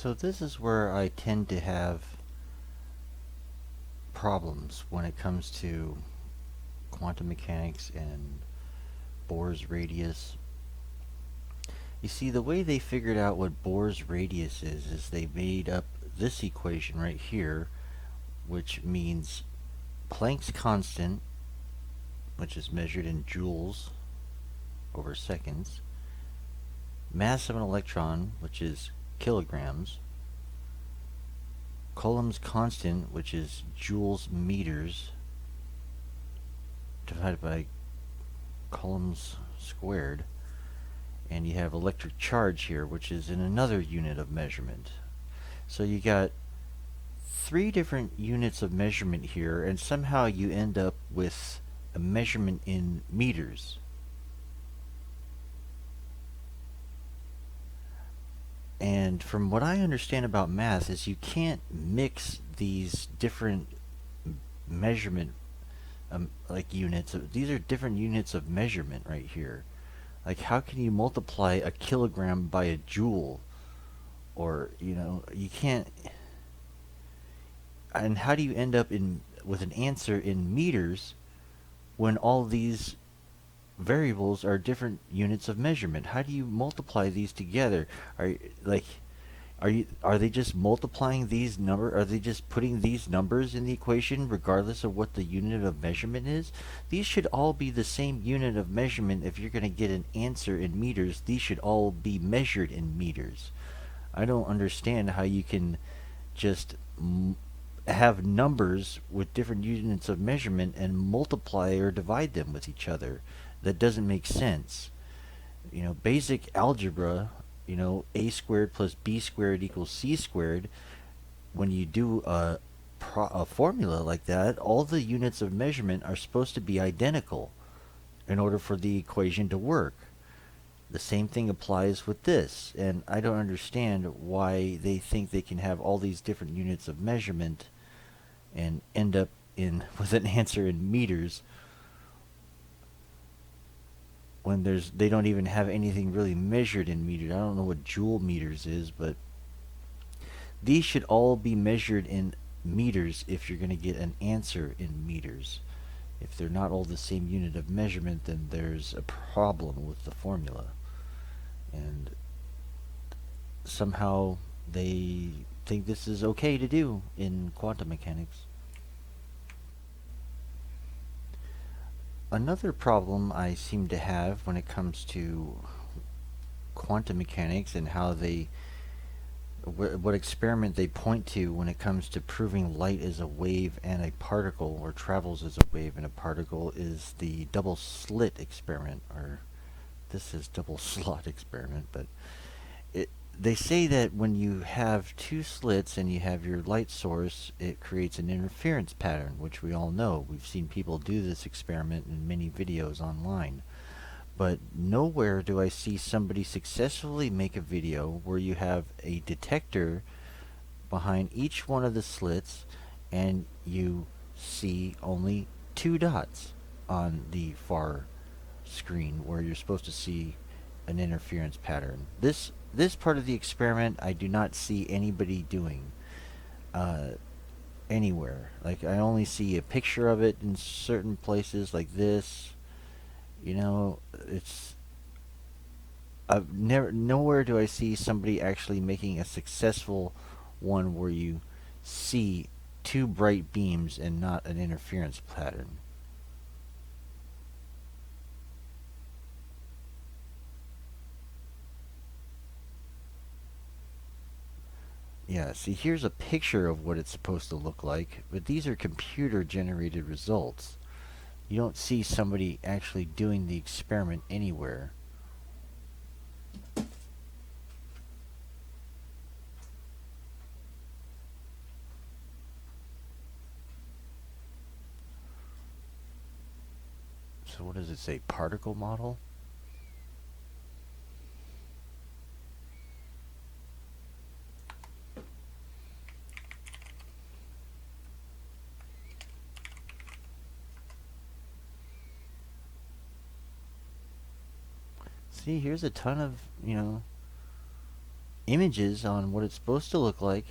So this is where I tend to have problems when it comes to quantum mechanics and Bohr's radius. You see, the way they figured out what Bohr's radius is they made up this equation right here, which means Planck's constant, which is measured in joules over seconds, mass of an electron, which is kilograms, Coulomb's constant, which is joules meters, divided by Coulomb's squared, and you have electric charge here, which is in another unit of measurement. So you got three different units of measurement here, and somehow you end up with a measurement in meters. And from what I understand about math is you can't mix these different measurement like units. These are different units of measurement right here. Like, how can you multiply a kilogram by a joule? Or, you can't. And how do you end up with an answer in meters when all these variables are different units of measurement? How do you multiply these together? Are like are they just multiplying these are they just putting these numbers in the equation regardless of what the unit of measurement is? These should all be the same unit of measurement. If you're going to get an answer in meters, these should all be measured in meters. I don't understand how you can just have numbers with different units of measurement and multiply or divide them with each other. That doesn't make sense. Basic algebra, a squared plus b squared equals c squared. When you do a formula like that, all the units of measurement are supposed to be identical in order for the equation to work. The same thing applies with this, and I don't understand why they think they can have all these different units of measurement and end up with an answer in meters when they don't even have anything really measured in meters. I don't know what joule meters is, but these should all be measured in meters if you're going to get an answer in meters. If they're not all the same unit of measurement, then there's a problem with the formula. And somehow they think this is okay to do in quantum mechanics. Another problem I seem to have when it comes to quantum mechanics and how what experiment they point to when it comes to proving light is a wave and a particle, or travels as a wave and a particle, is the double slit experiment, or this is double slot experiment, but they say that when you have two slits and you have your light source, it creates an interference pattern, which we all know. We've seen people do this experiment in many videos online. But nowhere do I see somebody successfully make a video where you have a detector behind each one of the slits and you see only two dots on the far screen where you're supposed to see an interference pattern. This part of the experiment I do not see anybody doing anywhere. Like, I only see a picture of it in certain places like this. It's nowhere do I see somebody actually making a successful one where you see two bright beams and not an interference pattern. Yeah, see, here's a picture of what it's supposed to look like, but these are computer-generated results. You don't see somebody actually doing the experiment anywhere. So what does it say? Particle model? See, here's a ton of, images on what it's supposed to look like.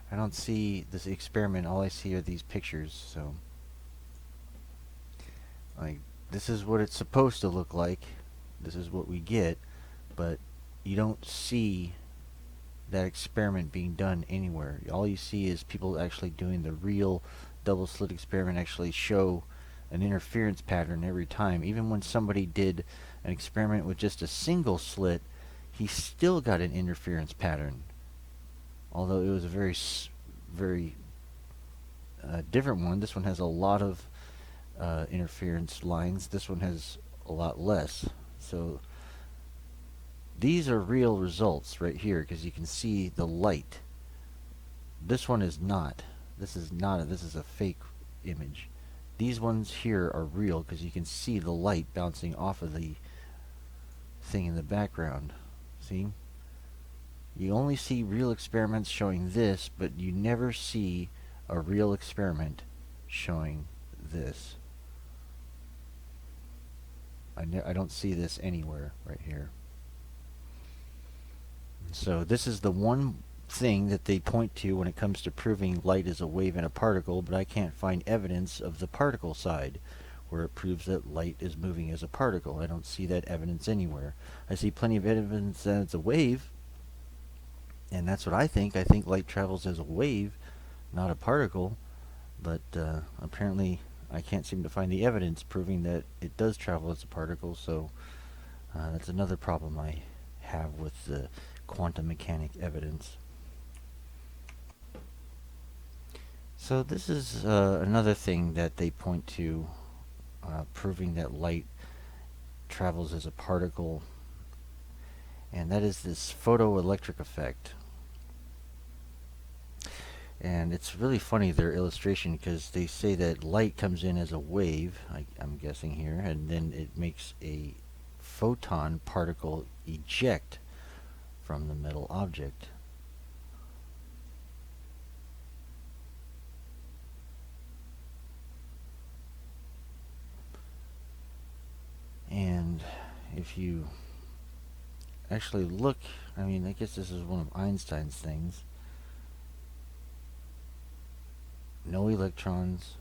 I don't see this experiment. All I see are these pictures. So, like, this is what it's supposed to look like. This is what we get, but you don't see that experiment being done anywhere. All you see is people actually doing the real double slit experiment actually show an interference pattern every time. Even when somebody did an experiment with just a single slit, he still got an interference pattern. Although it was a very different one. This one has a lot of interference lines. This one has a lot less. So these are real results right here because you can see the light. This one is not. This is not. This is a fake image. These ones here are real because you can see the light bouncing off of the thing in the background. See? You only see real experiments showing this, but you never see a real experiment showing this. I don't see this anywhere right here. So this is the one thing that they point to when it comes to proving light is a wave and a particle, but I can't find evidence of the particle side where it proves that light is moving as a particle. I don't see that evidence anywhere. I see plenty of evidence that it's a wave, and that's what I think. I think light travels as a wave, not a particle, but apparently I can't seem to find the evidence proving that it does travel as a particle, so that's another problem I have with the quantum mechanic evidence. So this is another thing that they point to proving that light travels as a particle, and that is this photoelectric effect. And it's really funny, their illustration, because they say that light comes in as a wave, I'm guessing here, and then it makes a photon particle eject from the metal object. And if you actually look, I mean, I guess this is one of Einstein's things. No electrons.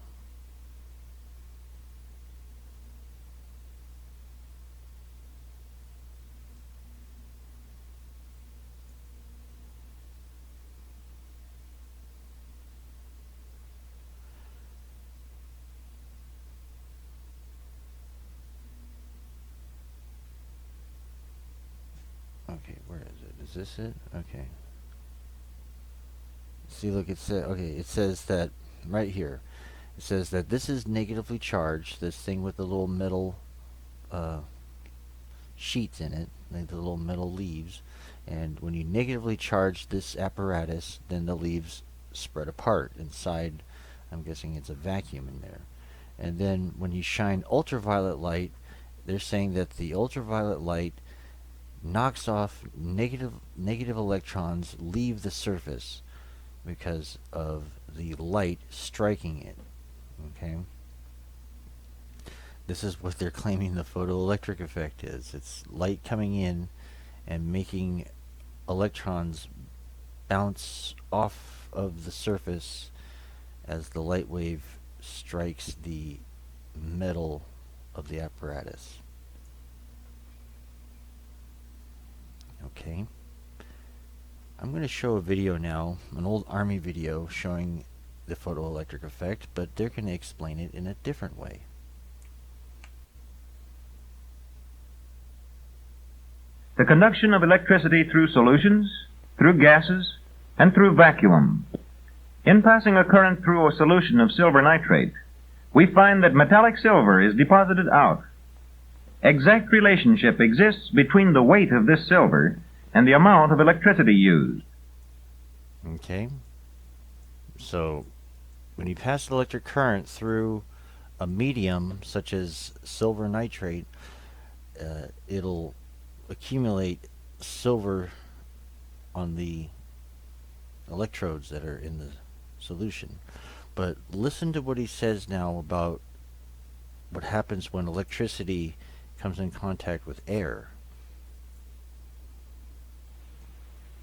Okay, where is it? Is this it? Okay. See, look, it says, okay, it says that right here. It says that this is negatively charged, this thing with the little metal sheets in it, like the little metal leaves. And when you negatively charge this apparatus, then the leaves spread apart inside. I'm guessing it's a vacuum in there. And then when you shine ultraviolet light, they're saying that the ultraviolet light knocks off negative electrons, leave the surface because of the light striking it. Okay? This is what they're claiming the photoelectric effect is. It's light coming in and making electrons bounce off of the surface as the light wave strikes the metal of the apparatus. Okay. I'm going to show a video now, an old Army video showing the photoelectric effect, but they're going to explain it in a different way. The conduction of electricity through solutions, through gases, and through vacuum. In passing a current through a solution of silver nitrate, we find that metallic silver is deposited out. Exact relationship exists between the weight of this silver and the amount of electricity used. Okay. So, when you pass an electric current through a medium such as silver nitrate, it'll accumulate silver on the electrodes that are in the solution. But listen to what he says now about what happens when electricity comes in contact with air.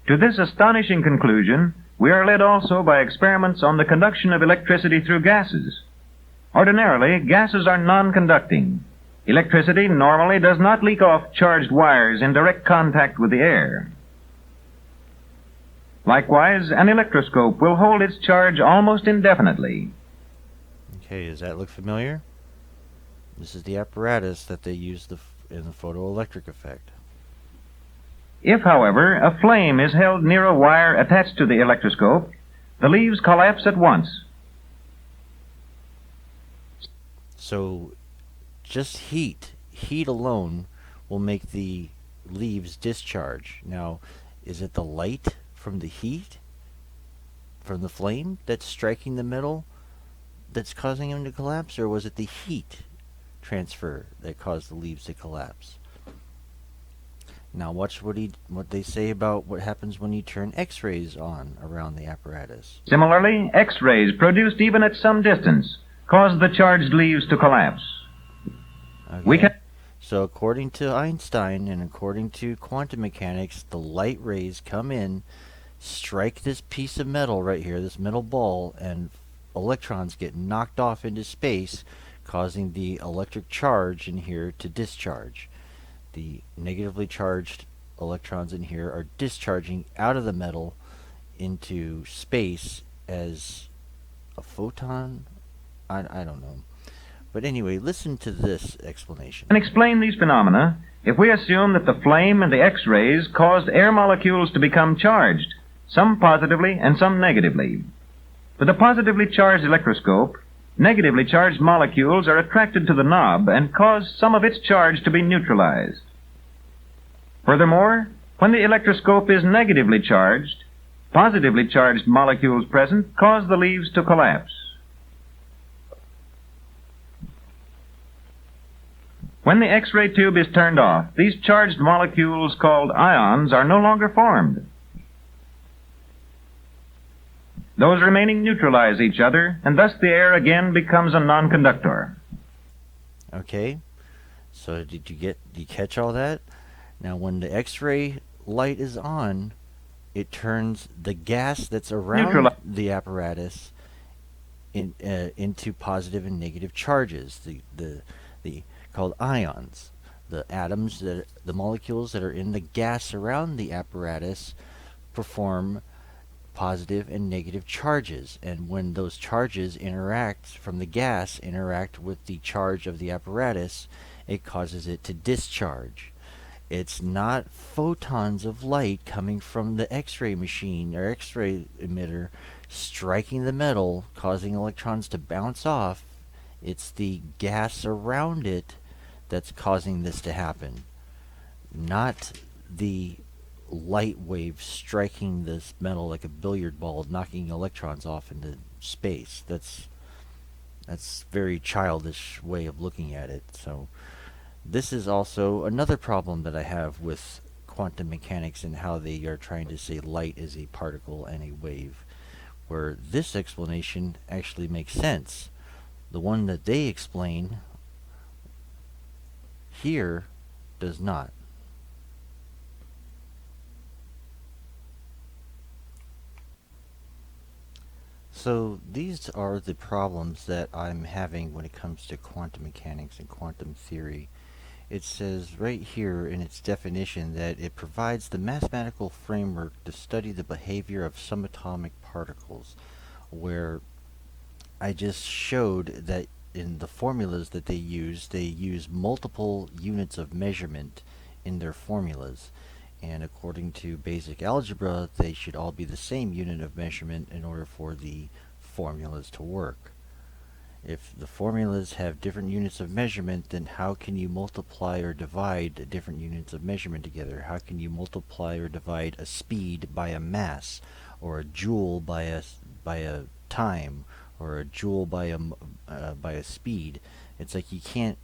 To this astonishing conclusion, we are led also by experiments on the conduction of electricity through gases. Ordinarily, gases are non-conducting. Electricity normally does not leak off charged wires in direct contact with the air. Likewise, an electroscope will hold its charge almost indefinitely. Okay, does that look familiar? This is the apparatus that they use in the photoelectric effect. If, however, a flame is held near a wire attached to the electroscope, the leaves collapse at once. So just heat alone will make the leaves discharge. Now, is it the light from the heat, from the flame that's striking the metal that's causing them to collapse, or was it the heat transfer that caused the leaves to collapse? Now watch what they say about what happens when you turn X-rays on around the apparatus. Similarly, X-rays produced even at some distance cause the charged leaves to collapse. Okay. So according to Einstein and according to quantum mechanics, the light rays come in, strike this piece of metal right here, this metal ball, and electrons get knocked off into space, causing the electric charge in here to discharge. The negatively charged electrons in here are discharging out of the metal into space as a photon. I don't know. But anyway, listen to this explanation. And explain these phenomena if we assume that the flame and the X-rays caused air molecules to become charged, some positively and some negatively. With a positively charged electroscope, negatively charged molecules are attracted to the knob and cause some of its charge to be neutralized. Furthermore, when the electroscope is negatively charged, positively charged molecules present cause the leaves to collapse. When the X-ray tube is turned off, these charged molecules called ions are no longer formed. Those remaining neutralize each other, and thus the air again becomes a non-conductor. Okay, so did you catch all that? Now when the X-ray light is on, it turns the gas that's around the apparatus into positive and negative charges, the called ions. The atoms, the molecules that are in the gas around the apparatus perform positive and negative charges, and when those charges from the gas interact with the charge of the apparatus, it causes it to discharge. It's not photons of light coming from the X-ray machine or X-ray emitter striking the metal, causing electrons to bounce off. It's the gas around it that's causing this to happen, not the light wave striking this metal like a billiard ball, knocking electrons off into space. That's very childish way of looking at it. So this is also another problem that I have with quantum mechanics and how they are trying to say light is a particle and a wave, where this explanation actually makes sense. The one that they explain here does not. So these are the problems that I'm having when it comes to quantum mechanics and quantum theory. It says right here in its definition that it provides the mathematical framework to study the behavior of subatomic particles, where I just showed that in the formulas that they use multiple units of measurement in their formulas. And according to basic algebra, they should all be the same unit of measurement in order for the formulas to work. If the formulas have different units of measurement, then how can you multiply or divide different units of measurement together? How can you multiply or divide a speed by a mass, or a joule by a time, or a joule by a speed. It's like you can't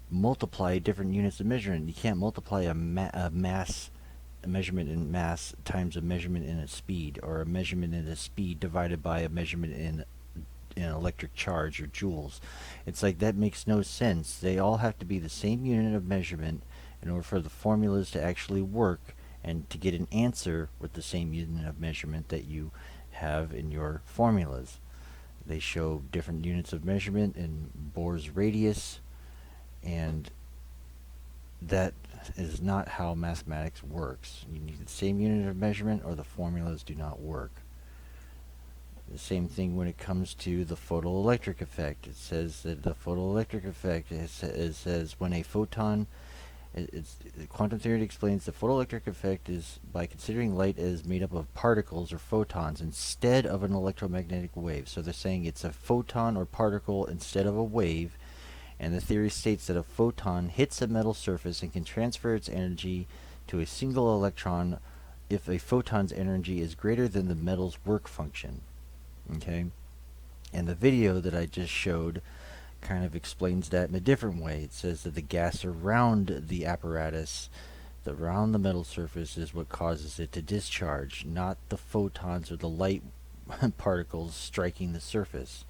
multiply different units of measurement. You can't multiply a mass, a measurement in mass times a measurement in a speed, or a measurement in a speed divided by a measurement in electric charge or joules. It's like that makes no sense. They all have to be the same unit of measurement in order for the formulas to actually work and to get an answer with the same unit of measurement that you have in your formulas. They show different units of measurement in Bohr's radius, and that is not how mathematics works. You need the same unit of measurement or the formulas do not work. The same thing when it comes to the photoelectric effect. It says that the photoelectric effect, it says when a photon, quantum theory explains the photoelectric effect is by considering light as made up of particles or photons instead of an electromagnetic wave. So they're saying it's a photon or particle instead of a wave, and the theory states that a photon hits a metal surface and can transfer its energy to a single electron if a photon's energy is greater than the metal's work function. Okay? And the video that I just showed kind of explains that in a different way. It says that the gas around the apparatus, around the metal surface, is what causes it to discharge, not the photons or the light particles striking the surface.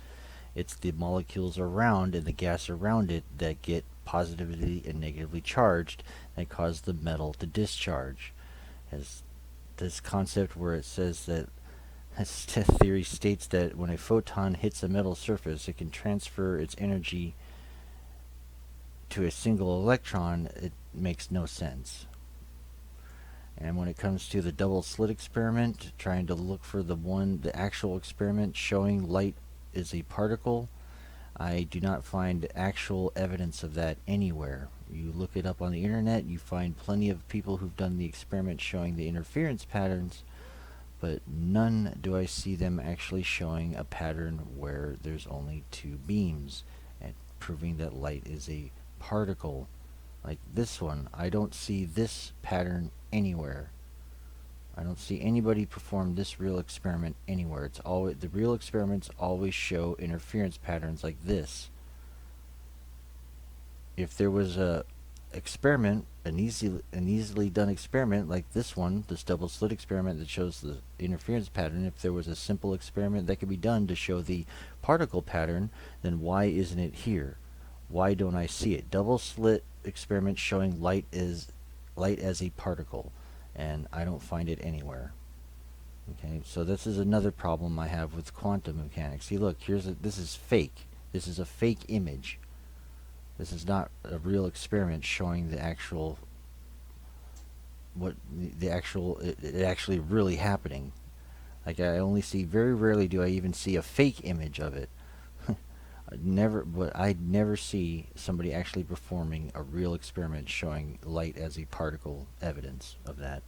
It's the molecules around and the gas around it that get positively and negatively charged and cause the metal to discharge. As this concept where it says that this theory states that when a photon hits a metal surface, it can transfer its energy to a single electron. It makes no sense. And when it comes to the double slit experiment, trying to look for the actual experiment showing light is a particle, I do not find actual evidence of that anywhere. You look it up on the internet, you find plenty of people who've done the experiment showing the interference patterns, but none do I see them actually showing a pattern where there's only two beams and proving that light is a particle. Like this one, I don't see this pattern anywhere. I don't see anybody perform this real experiment anywhere. It's always, the real experiments always show interference patterns like this. If there was a experiment, an easily done experiment like this one, this double slit experiment that shows the interference pattern, if there was a simple experiment that could be done to show the particle pattern, then why isn't it here? Why don't I see it? Double slit experiment showing light as a particle, and I don't find it anywhere. Okay, so this is another problem I have with quantum mechanics. See, look, this is fake. This is a fake image. This is not a real experiment showing the actual, it actually really happening. Like, I only see, very rarely do I even see a fake image of it. I never see somebody actually performing a real experiment showing light as a particle evidence of that.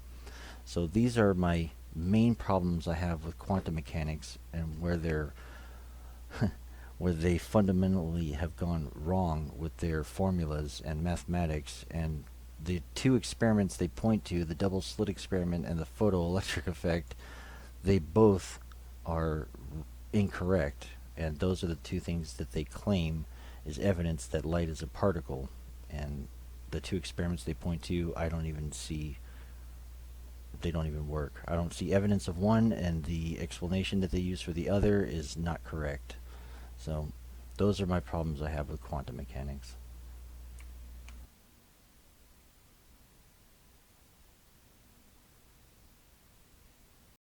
So these are my main problems I have with quantum mechanics, and where they fundamentally have gone wrong with their formulas and mathematics. And the two experiments they point to, the double slit experiment and the photoelectric effect, they both are incorrect, and those are the two things that they claim is evidence that light is a particle. And the two experiments they point to, I don't even see, they don't even work. I don't see evidence of one, and the explanation that they use for the other is not correct. So those are my problems I have with quantum mechanics.